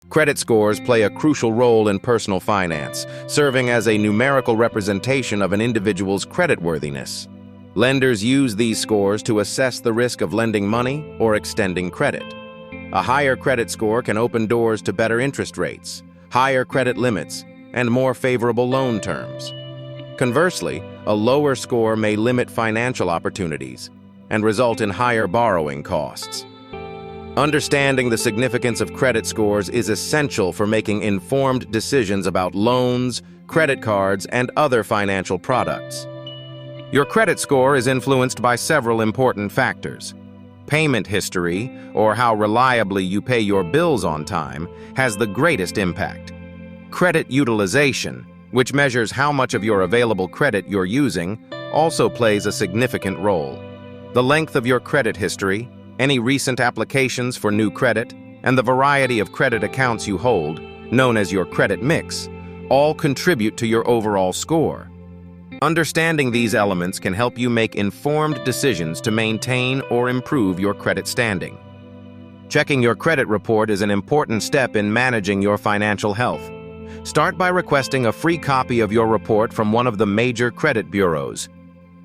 Credit scores play a crucial role in personal finance, serving as a numerical representation of an individual's creditworthiness. Lenders use these scores to assess the risk of lending money or extending credit. A higher credit score can open doors to better interest rates, higher credit limits, and more favorable loan terms. Conversely, a lower score may limit financial opportunities and result in higher borrowing costs. Understanding the significance of credit scores is essential for making informed decisions about loans, credit cards, and other financial products. Your credit score is influenced by several important factors. Payment history, or how reliably you pay your bills on time, has the greatest impact. Credit utilization, which measures how much of your available credit you're using, also plays a significant role. The length of your credit history, any recent applications for new credit, and the variety of credit accounts you hold, known as your credit mix, all contribute to your overall score. Understanding these elements can help you make informed decisions to maintain or improve your credit standing. Checking your credit report is an important step in managing your financial health. Start by requesting a free copy of your report from one of the major credit bureaus.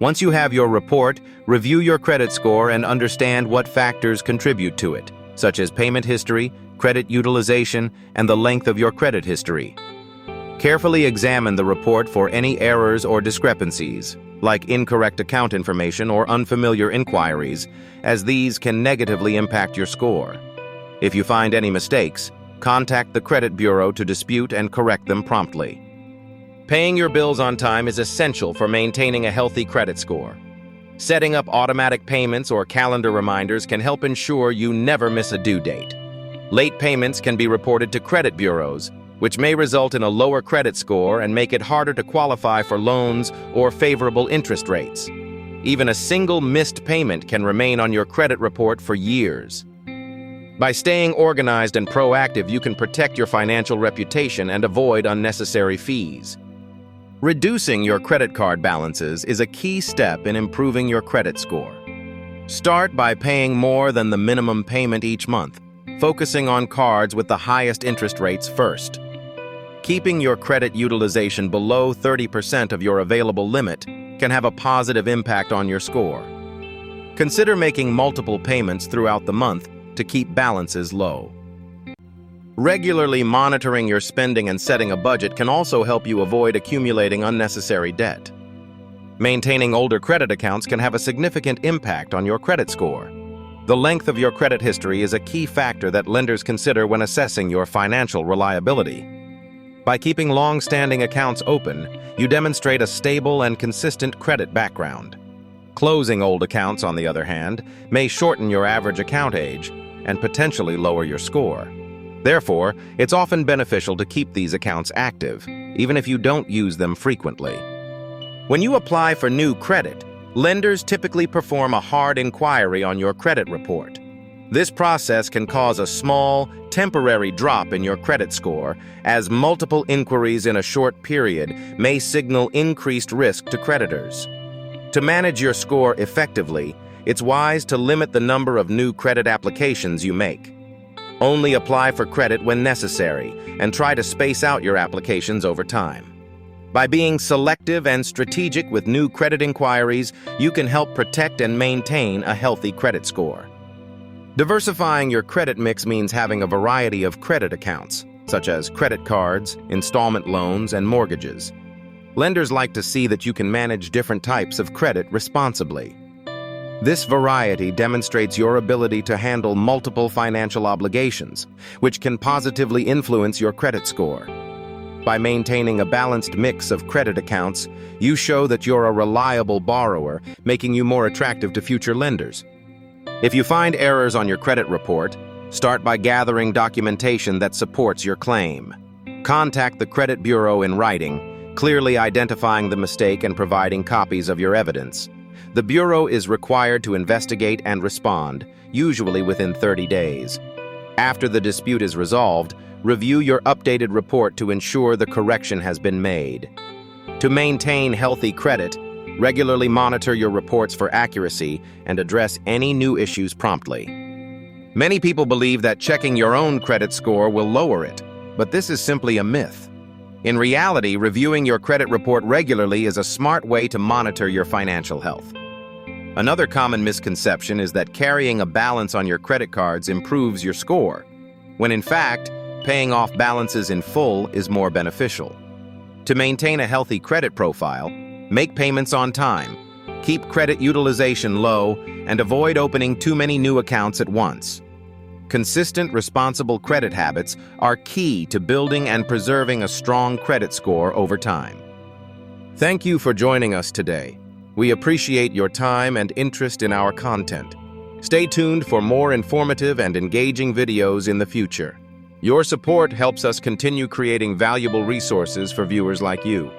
Once you have your report, review your credit score and understand what factors contribute to it, such as payment history, credit utilization, and the length of your credit history. Carefully examine the report for any errors or discrepancies, like incorrect account information or unfamiliar inquiries, as these can negatively impact your score. If you find any mistakes, contact the credit bureau to dispute and correct them promptly. Paying your bills on time is essential for maintaining a healthy credit score. Setting up automatic payments or calendar reminders can help ensure you never miss a due date. Late payments can be reported to credit bureaus, which may result in a lower credit score and make it harder to qualify for loans or favorable interest rates. Even a single missed payment can remain on your credit report for years. By staying organized and proactive, you can protect your financial reputation and avoid unnecessary fees. Reducing your credit card balances is a key step in improving your credit score. Start by paying more than the minimum payment each month, focusing on cards with the highest interest rates first. Keeping your credit utilization below 30% of your available limit can have a positive impact on your score. Consider making multiple payments throughout the month to keep balances low. Regularly monitoring your spending and setting a budget can also help you avoid accumulating unnecessary debt. Maintaining older credit accounts can have a significant impact on your credit score. The length of your credit history is a key factor that lenders consider when assessing your financial reliability. By keeping long-standing accounts open, you demonstrate a stable and consistent credit background. Closing old accounts, on the other hand, may shorten your average account age and potentially lower your score. Therefore, it's often beneficial to keep these accounts active, even if you don't use them frequently. When you apply for new credit, lenders typically perform a hard inquiry on your credit report. This process can cause a small, temporary drop in your credit score, as multiple inquiries in a short period may signal increased risk to creditors. To manage your score effectively, it's wise to limit the number of new credit applications you make. Only apply for credit when necessary, and try to space out your applications over time. By being selective and strategic with new credit inquiries, you can help protect and maintain a healthy credit score. Diversifying your credit mix means having a variety of credit accounts, such as credit cards, installment loans, and mortgages. Lenders like to see that you can manage different types of credit responsibly. This variety demonstrates your ability to handle multiple financial obligations, which can positively influence your credit score. By maintaining a balanced mix of credit accounts, you show that you're a reliable borrower, making you more attractive to future lenders. If you find errors on your credit report, start by gathering documentation that supports your claim. Contact the credit bureau in writing, clearly identifying the mistake and providing copies of your evidence. The bureau is required to investigate and respond, usually within 30 days. After the dispute is resolved, review your updated report to ensure the correction has been made. To maintain healthy credit, regularly monitor your reports for accuracy and address any new issues promptly. Many people believe that checking your own credit score will lower it, but this is simply a myth. In reality, reviewing your credit report regularly is a smart way to monitor your financial health. Another common misconception is that carrying a balance on your credit cards improves your score, when in fact, paying off balances in full is more beneficial. To maintain a healthy credit profile, make payments on time, keep credit utilization low, and avoid opening too many new accounts at once. Consistent, responsible credit habits are key to building and preserving a strong credit score over time. Thank you for joining us today. We appreciate your time and interest in our content. Stay tuned for more informative and engaging videos in the future. Your support helps us continue creating valuable resources for viewers like you.